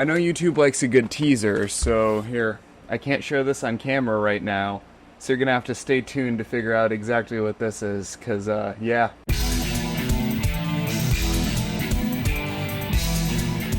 I know YouTube likes a good teaser, so here, I can't show this on camera right now, so you're gonna have to stay tuned to figure out exactly what this is, cause, yeah.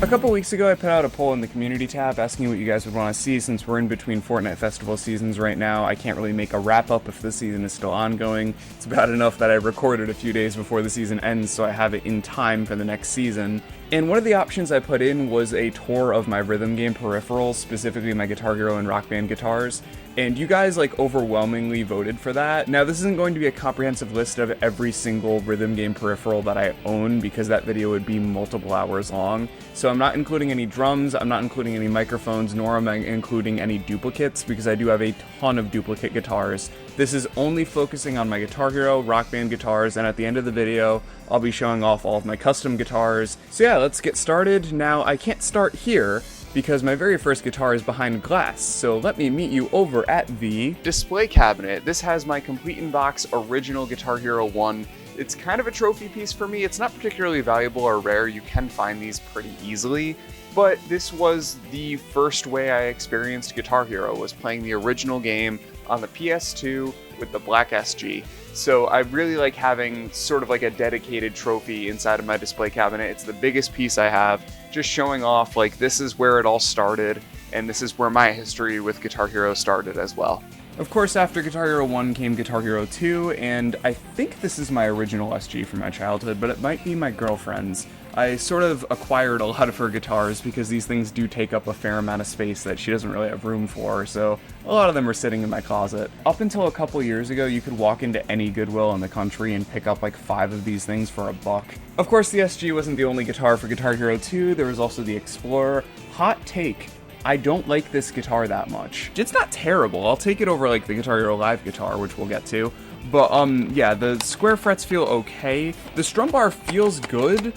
A couple weeks ago, I put out a poll in the community tab asking what you guys would want to see. Since we're in between Fortnite festival seasons right now, I can't really make a wrap-up if the season is still ongoing. It's bad enough that I recorded a few days before the season ends, so I have it in time for the next season. And one of the options I put in was a tour of my rhythm game peripherals, specifically my Guitar Hero and Rock Band guitars. And you guys, overwhelmingly voted for that. Now, this isn't going to be a comprehensive list of every single rhythm game peripheral that I own, because that video would be multiple hours long. So I'm not including any drums, I'm not including any microphones, nor am I including any duplicates, because I do have a ton of duplicate guitars. This is only focusing on my Guitar Hero, Rock Band guitars, and at the end of the video, I'll be showing off all of my custom guitars. So yeah, let's get started. Now, I can't start here, because my very first guitar is behind glass, so let me meet you over at the display cabinet. This has my complete in-box original Guitar Hero 1. It's kind of a trophy piece for me. It's not particularly valuable or rare. You can find these pretty easily, but this was the first way I experienced Guitar Hero, was playing the original game on the PS2 with the black SG. So I really like having sort of like a dedicated trophy inside of my display cabinet. It's the biggest piece I have, just showing off this is where it all started, and this is where my history with Guitar Hero started as well. Of course, after Guitar Hero 1 came Guitar Hero 2, and I think this is my original SG from my childhood, but it might be my girlfriend's. I sort of acquired a lot of her guitars because these things do take up a fair amount of space that she doesn't really have room for, so a lot of them are sitting in my closet. Up until a couple years ago, you could walk into any Goodwill in the country and pick up 5 of these things for $1. Of course, the SG wasn't the only guitar for Guitar Hero 2, there was also the Xplorer. Hot take. I don't like this guitar that much. It's not terrible. I'll take it over the Guitar Hero Live guitar, which we'll get to. But yeah, the square frets feel okay. The strum bar feels good,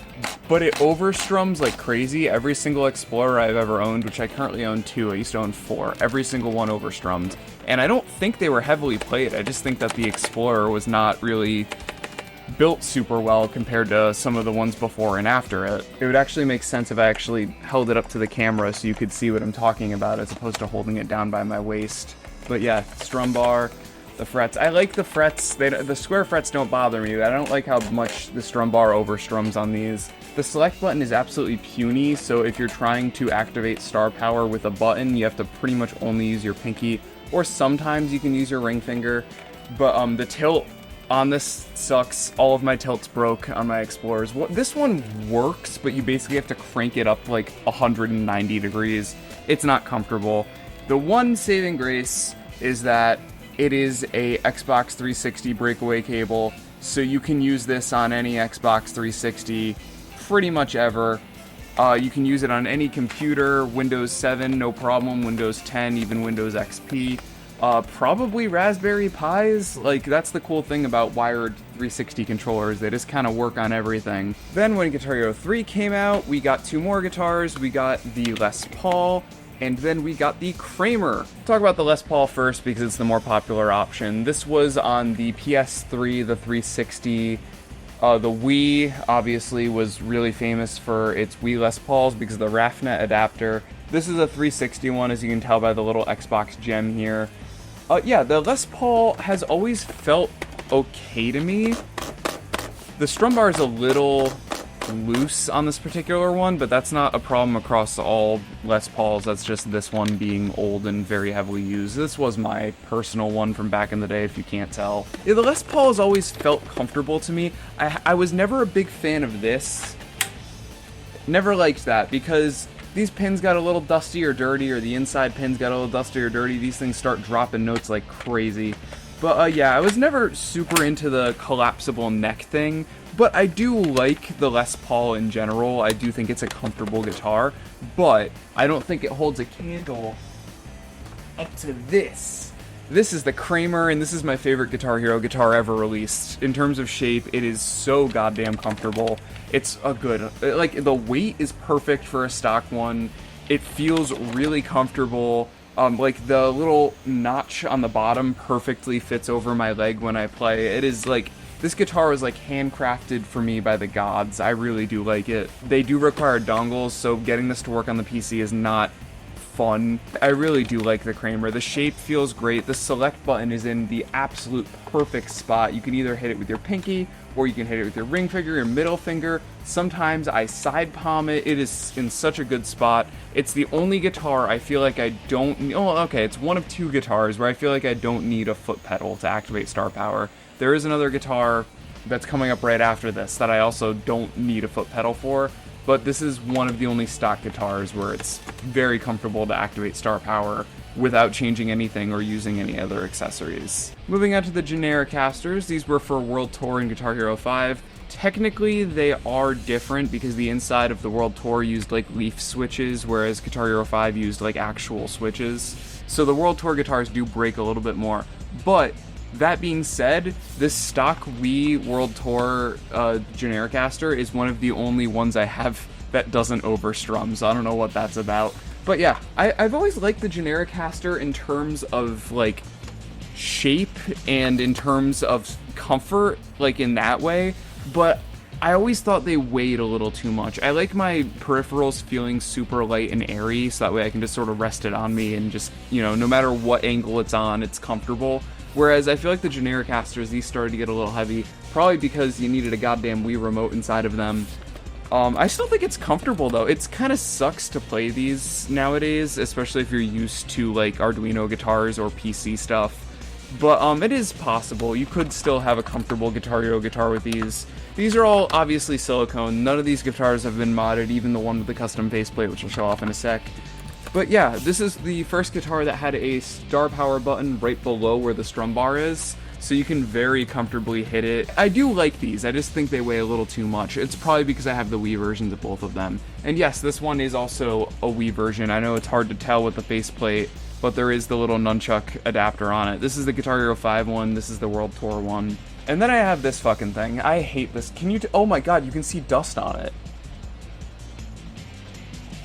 but it overstrums like crazy. Every single Xplorer I've ever owned, which I currently own 2, I used to own 4, every single one overstrummed. And I don't think they were heavily played. I just think that the Xplorer was not really built super well compared to some of the ones before and after it. It would actually make sense if I actually held it up to the camera so you could see what I'm talking about, as opposed to holding it down by my waist. But yeah, strum bar, the frets. I like the frets. The square frets don't bother me. I don't like how much the strum bar overstrums on these. The select button is absolutely puny, so if you're trying to activate star power with a button, you have to pretty much only use your pinky, or sometimes you can use your ring finger. But the tilt on this sucks. All of my tilts broke on my Explorers. This one works, but you basically have to crank it up 190 degrees. It's not comfortable. The one saving grace is that it is a Xbox 360 breakaway cable, so you can use this on any Xbox 360 pretty much ever. You can use it on any computer, Windows 7, no problem, Windows 10, even Windows XP. Probably Raspberry Pis. That's the cool thing about wired 360 controllers. They just kind of work on everything. Then when Guitar Hero 3 came out, we got 2 more guitars. We got the Les Paul, and then we got the Kramer. Talk about the Les Paul first because it's the more popular option. This was on the PS3, the 360. The Wii, obviously, was really famous for its Wii Les Pauls because of the RAFnet adapter. This is a 360 one, as you can tell by the little Xbox gem here. Yeah, the Les Paul has always felt okay to me. The strum bar is a little loose on this particular one, but that's not a problem across all Les Pauls. That's just this one being old and very heavily used. This was my personal one from back in the day, if you can't tell. Yeah, the Les Paul has always felt comfortable to me. I was never a big fan of this. Never liked that, because these pins got a little dusty or dirty, or the inside pins got a little dusty or dirty. These things start dropping notes like crazy. But yeah, I was never super into the collapsible neck thing, but I do like the Les Paul in general. I do think it's a comfortable guitar, but I don't think it holds a candle up to this. This is the Kramer, and this is my favorite Guitar Hero guitar ever released. In terms of shape, it is so goddamn comfortable. It's a good, the weight is perfect for a stock one. It feels really comfortable. The little notch on the bottom perfectly fits over my leg when I play. It is This guitar was like handcrafted for me by the gods. I really do like it. They do require dongles, so getting this to work on the PC is not fun. I really do like the Kramer. The shape feels great. The select button is in the absolute perfect spot. You can either hit it with your pinky, or you can hit it with your ring finger, your middle finger. Sometimes I side palm it. It is in such a good spot. It's the only guitar I feel like I don't... Oh, okay, it's one of two guitars where I feel like I don't need a foot pedal to activate star power. There is another guitar that's coming up right after this that I also don't need a foot pedal for, but this is one of the only stock guitars where it's very comfortable to activate star power without changing anything or using any other accessories. Moving on to the Genericasters, these were for World Tour and Guitar Hero 5. Technically, they are different because the inside of the World Tour used like leaf switches, whereas Guitar Hero 5 used like actual switches. So the World Tour guitars do break a little bit more. But that being said, this stock Wii World Tour Genericaster is one of the only ones I have that doesn't overstrum, so I don't know what that's about. But yeah, I've always liked the Genericaster in terms of like shape and in terms of comfort, like in that way, but I always thought they weighed a little too much. I like my peripherals feeling super light and airy, so that way I can just sort of rest it on me and just, you know, no matter what angle it's on, it's comfortable. Whereas I feel like the Genericasters, these started to get a little heavy, probably because you needed a goddamn Wii remote inside of them. I still think it's comfortable though. It kind of sucks to play these nowadays, especially if you're used to like Arduino guitars or PC stuff. But it is possible. You could still have a comfortable Guitar Hero guitar with these. These are all obviously silicone. None of these guitars have been modded, even the one with the custom faceplate, which I'll show off in a sec. But yeah, this is the first guitar that had a star power button right below where the strum bar is, so you can very comfortably hit it. I do like these, I just think they weigh a little too much. It's probably because I have the Wii versions of both of them. And yes, this one is also a Wii version. I know it's hard to tell with the faceplate, but there is the little nunchuck adapter on it. This is the Guitar Hero 5 one, this is the World Tour one. And then I have this fucking thing. I hate this. Can you oh my god, you can see dust on it.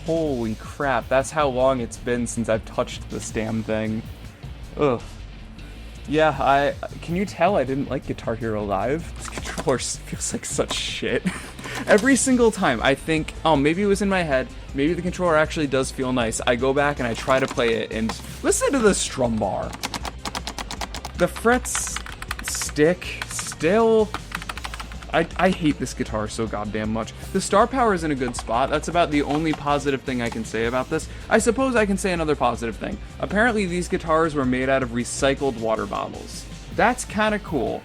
Holy crap, that's how long it's been since I've touched this damn thing. Ugh. Yeah, can you tell I didn't like Guitar Hero Live? This controller feels like such shit. Every single time I think, oh, maybe it was in my head, maybe the controller actually does feel nice. I go back and I try to play it and listen to the strum bar. The frets stick still. I hate this guitar so goddamn much. The star power is in a good spot. That's about the only positive thing I can say about this. I suppose I can say another positive thing. Apparently these guitars were made out of recycled water bottles. That's kind of cool.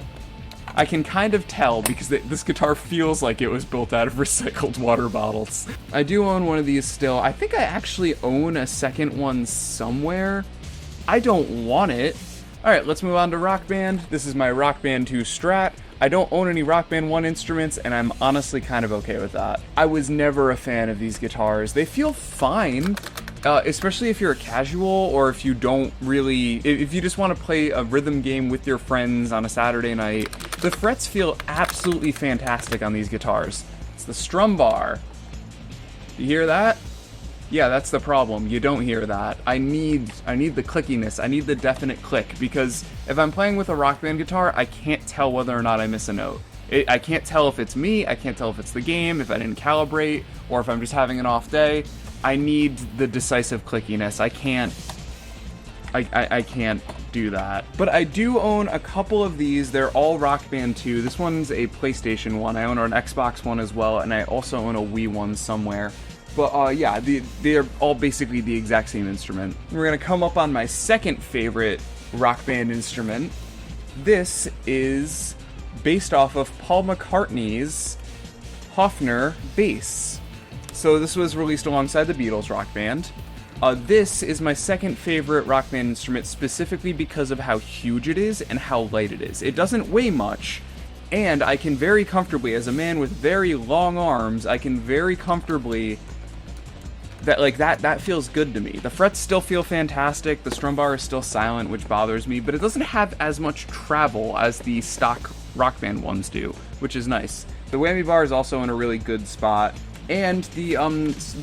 I can kind of tell because this guitar feels like it was built out of recycled water bottles. I do own one of these still. I think I actually own a second one somewhere. I don't want it. Alright, let's move on to Rock Band. This is my Rock Band 2 Strat. I don't own any Rock Band 1 instruments, and I'm honestly kind of okay with that. I was never a fan of these guitars. They feel fine, especially if you're a casual, or if you don't really... If you just want to play a rhythm game with your friends on a Saturday night. The frets feel absolutely fantastic on these guitars. It's the strum bar. You hear that? Yeah, that's the problem. You don't hear that. I need the clickiness. I need the definite click, because if I'm playing with a Rock Band guitar, I can't tell whether or not I miss a note. I can't tell if it's me, I can't tell if it's the game, if I didn't calibrate, or if I'm just having an off day. I need the decisive clickiness. I can't do that. But I do own a couple of these. They're all Rock Band 2. This one's a PlayStation one. I own an Xbox one as well, and I also own a Wii one somewhere. But yeah, they're all basically the exact same instrument. We're gonna come up on my second favorite Rock Band instrument. This is based off of Paul McCartney's Hofner bass. So this was released alongside the Beatles Rock Band. This is my second favorite Rock Band instrument specifically because of how huge it is and how light it is. It doesn't weigh much, and I can very comfortably, as a man with very long arms, I can very comfortably... That feels good to me. The frets still feel fantastic, the strum bar is still silent, which bothers me, but it doesn't have as much travel as the stock Rock Band ones do, which is nice. The whammy bar is also in a really good spot. And the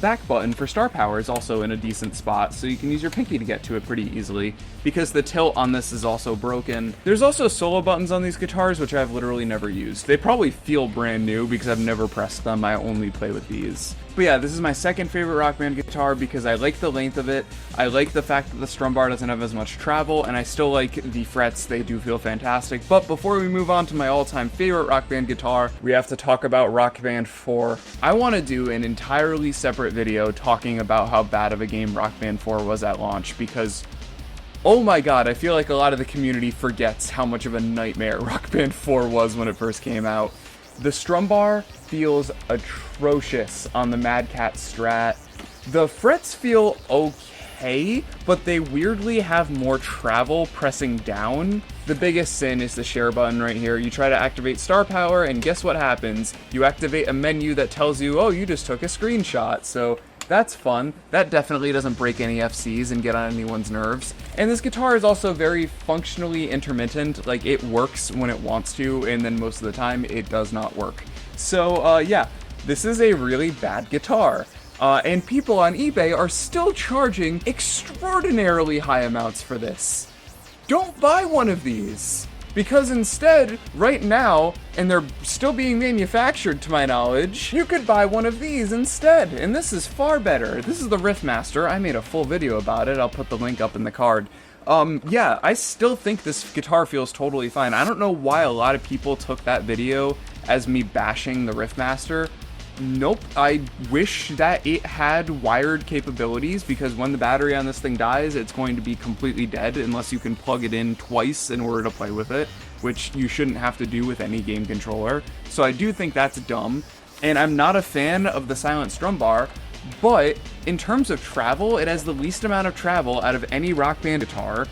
back button for star power is also in a decent spot, so you can use your pinky to get to it pretty easily, because the tilt on this is also broken. There's also solo buttons on these guitars, which I've literally never used. They probably feel brand new because I've never pressed them, I only play with these. But yeah, this is my second favorite Rock Band guitar because I like the length of it, I like the fact that the strum bar doesn't have as much travel, and I still like the frets, they do feel fantastic. But before we move on to my all-time favorite Rock Band guitar, we have to talk about Rock Band 4. I want to do an entirely separate video talking about how bad of a game Rock Band 4 was at launch, because oh my god, I feel like a lot of the community forgets how much of a nightmare Rock Band 4 was when it first came out. The strum bar feels atrocious on the Mad Cat Strat. The frets feel okay, but they weirdly have more travel pressing down. The biggest sin is the share button right here. You try to activate star power, and guess what happens? You activate a menu that tells you, oh, you just took a screenshot. So that's fun. That definitely doesn't break any FCs and get on anyone's nerves. And this guitar is also very functionally intermittent. Like, it works when it wants to, and then most of the time it does not work. So yeah, this is a really bad guitar. And people on eBay are still charging extraordinarily high amounts for this. Don't buy one of these, because instead, right now, and they're still being manufactured to my knowledge, you could buy one of these instead, and this is far better. This is the Riffmaster. I made a full video about it. I'll put the link up in the card. Yeah, I still think this guitar feels totally fine. I don't know why a lot of people took that video as me bashing the Riffmaster. Nope, I wish that it had wired capabilities, because when the battery on this thing dies, it's going to be completely dead unless you can plug it in twice in order to play with it, which you shouldn't have to do with any game controller. So I do think that's dumb, and I'm not a fan of the silent strum bar, but in terms of travel, it has the least amount of travel out of any Rock Band guitar.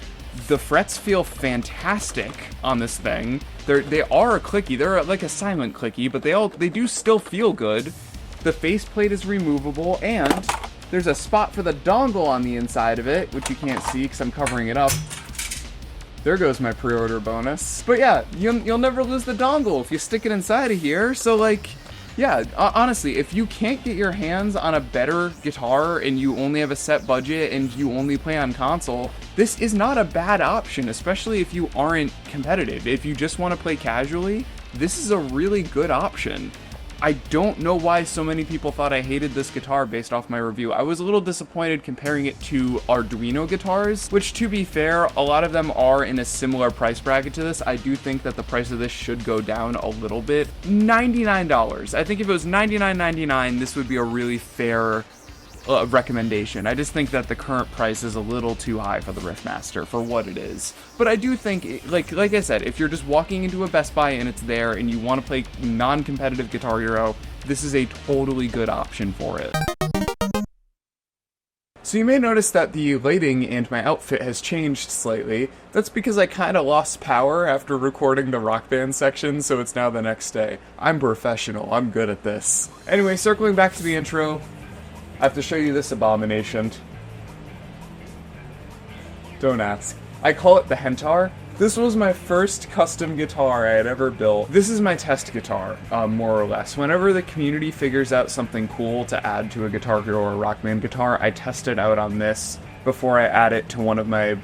The frets feel fantastic on this thing. They are clicky. They're like a silent clicky, but they do still feel good. The faceplate is removable, and there's a spot for the dongle on the inside of it, which you can't see because I'm covering it up. There goes my pre-order bonus. But yeah, you'll never lose the dongle if you stick it inside of here. So like, yeah, honestly, if you can't get your hands on a better guitar and you only have a set budget and you only play on console, this is not a bad option, especially if you aren't competitive. If you just want to play casually, this is a really good option. I don't know why so many people thought I hated this guitar based off my review. I was a little disappointed comparing it to Arduino guitars, which, to be fair, a lot of them are in a similar price bracket to this. I do think that the price of this should go down a little bit. $99. I think if it was $99.99, this would be a really fair recommendation. I just think that the current price is a little too high for the Riffmaster for what it is. But I do think, like I said, if you're just walking into a Best Buy and it's there and you want to play non-competitive Guitar Hero, this is a totally good option for it. So you may notice that the lighting and my outfit has changed slightly. That's because I kinda lost power after recording the Rock Band section, so it's now the next day. I'm professional, I'm good at this. Anyway, circling back to the intro, I have to show you this abomination. Don't ask. I call it the Hentar. This was my first custom guitar I had ever built. This is my test guitar, more or less. Whenever the community figures out something cool to add to a Guitar Hero or Rock Band guitar, I test it out on this before I add it to one of my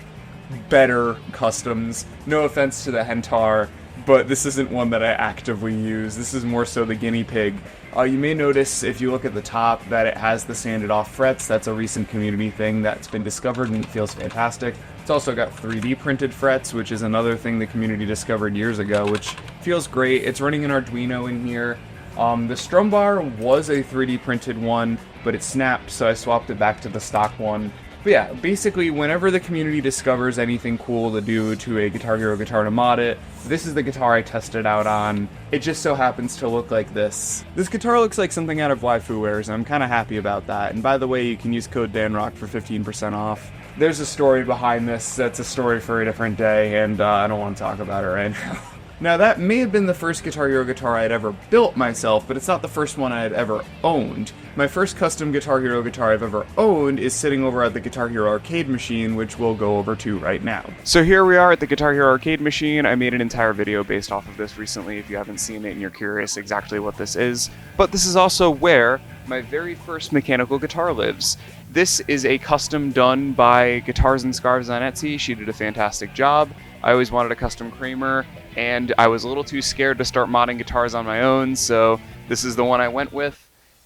better customs. No offense to the Hentar, but this isn't one that I actively use. This is more so the guinea pig. You may notice, if you look at the top, that it has the sanded off frets. That's a recent community thing that's been discovered and it feels fantastic. It's also got 3D printed frets, which is another thing the community discovered years ago, which feels great. It's running an Arduino in here. The strum bar was a 3D printed one, but it snapped, so I swapped it back to the stock one. But yeah, basically, whenever the community discovers anything cool to do to a Guitar Hero guitar to mod it, this is the guitar I tested out on. It just so happens to look like this. This guitar looks like something out of Waifuwares, and I'm kind of happy about that. And by the way, you can use code DanRock for 15% off. There's a story behind this. That's a story for a different day, and I don't want to talk about it right now. Now that may have been the first Guitar Hero guitar I had ever built myself, but it's not the first one I had ever owned. My first custom Guitar Hero guitar I've ever owned is sitting over at the Guitar Hero arcade machine, which we'll go over to right now. So here we are at the Guitar Hero arcade machine. I made an entire video based off of this recently if you haven't seen it and you're curious exactly what this is. But this is also where my very first mechanical guitar lives. This is a custom done by Guitars and Scarves on Etsy. She did a fantastic job. I always wanted a custom Kramer, and I was a little too scared to start modding guitars on my own, so this is the one I went with.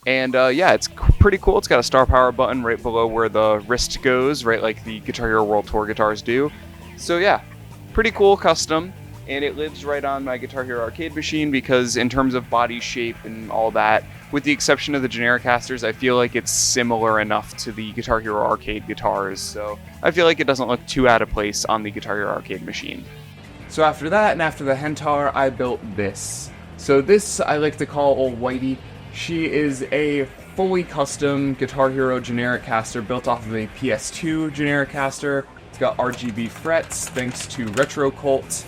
And yeah, it's pretty cool. It's got a star power button right below where the wrist goes, right like the Guitar Hero World Tour guitars do. So yeah, pretty cool custom, and it lives right on my Guitar Hero arcade machine because in terms of body shape and all that, with the exception of the Genericasters, I feel like it's similar enough to the Guitar Hero arcade guitars, so I feel like it doesn't look too out of place on the Guitar Hero arcade machine. So after that, and after the Hentar, I built this. So this I like to call Old Whitey. She is a fully custom Guitar Hero Genericaster built off of a PS2 Genericaster. It's got RGB frets thanks to Retro Cult.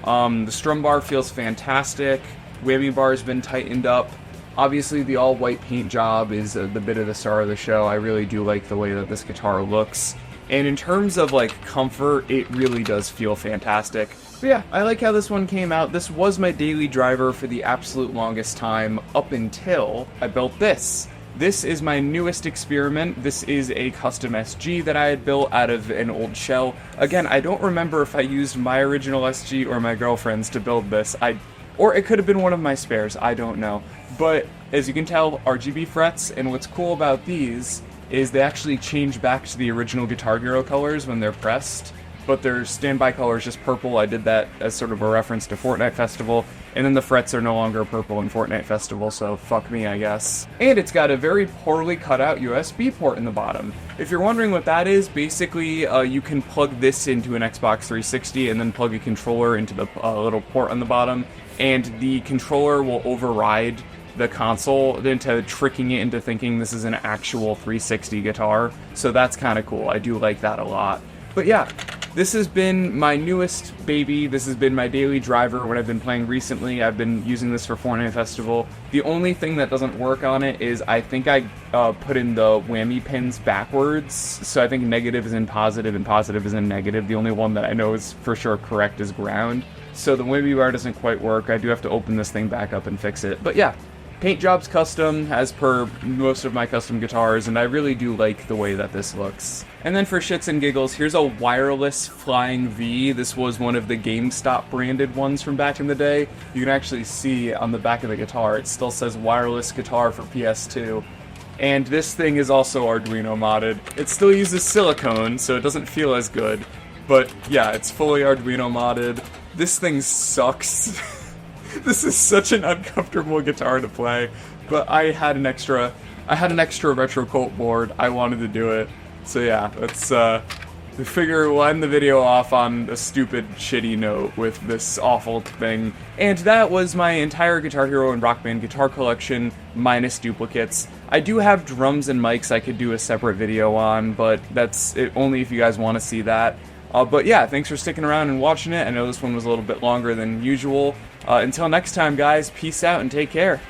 The strum bar feels fantastic. Whammy bar has been tightened up. Obviously, the all-white paint job is the bit of the star of the show. I really do like the way that this guitar looks. And in terms of, like, comfort, it really does feel fantastic. But yeah, I like how this one came out. This was my daily driver for the absolute longest time up until I built this. This is my newest experiment. This is a custom SG that I had built out of an old shell. Again, I don't remember if I used my original SG or my girlfriend's to build this. Or it could have been one of my spares, I don't know. But as you can tell, RGB frets, and what's cool about these is they actually change back to the original Guitar Hero colors when they're pressed, but their standby color is just purple. I did that as sort of a reference to Fortnite Festival, and then the frets are no longer purple in Fortnite Festival, so fuck me, I guess. And it's got a very poorly cut out USB port in the bottom. If you're wondering what that is, basically you can plug this into an Xbox 360 and then plug a controller into the little port on the bottom, and the controller will override the console into tricking it into thinking this is an actual 360 guitar. So that's kind of cool. I do like that a lot. But yeah, this has been my newest baby. This has been my daily driver when I've been playing recently. I've been using this for Fortnite Festival. The only thing that doesn't work on it is I think I put in the whammy pins backwards. So I think negative is in positive and positive is in negative. The only one that I know is for sure correct is ground. So the whammy bar doesn't quite work. I do have to open this thing back up and fix it. But yeah, paint job's custom, as per most of my custom guitars, and I really do like the way that this looks. And then for shits and giggles, here's a wireless Flying V. This was one of the GameStop branded ones from back in the day. You can actually see on the back of the guitar, it still says wireless guitar for PS2. And this thing is also Arduino modded. It still uses silicone, so it doesn't feel as good. But yeah, it's fully Arduino modded. This thing sucks. This is such an uncomfortable guitar to play, but I had an extra Retro Cult board. I wanted to do it. So yeah, let's figure we'll end the video off on a stupid, shitty note with this awful thing. And that was my entire Guitar Hero and Rock Band guitar collection, minus duplicates. I do have drums and mics I could do a separate video on, but that's it only if you guys want to see that. But yeah, thanks for sticking around and watching it. I know this one was a little bit longer than usual. Until next time, guys, peace out and take care.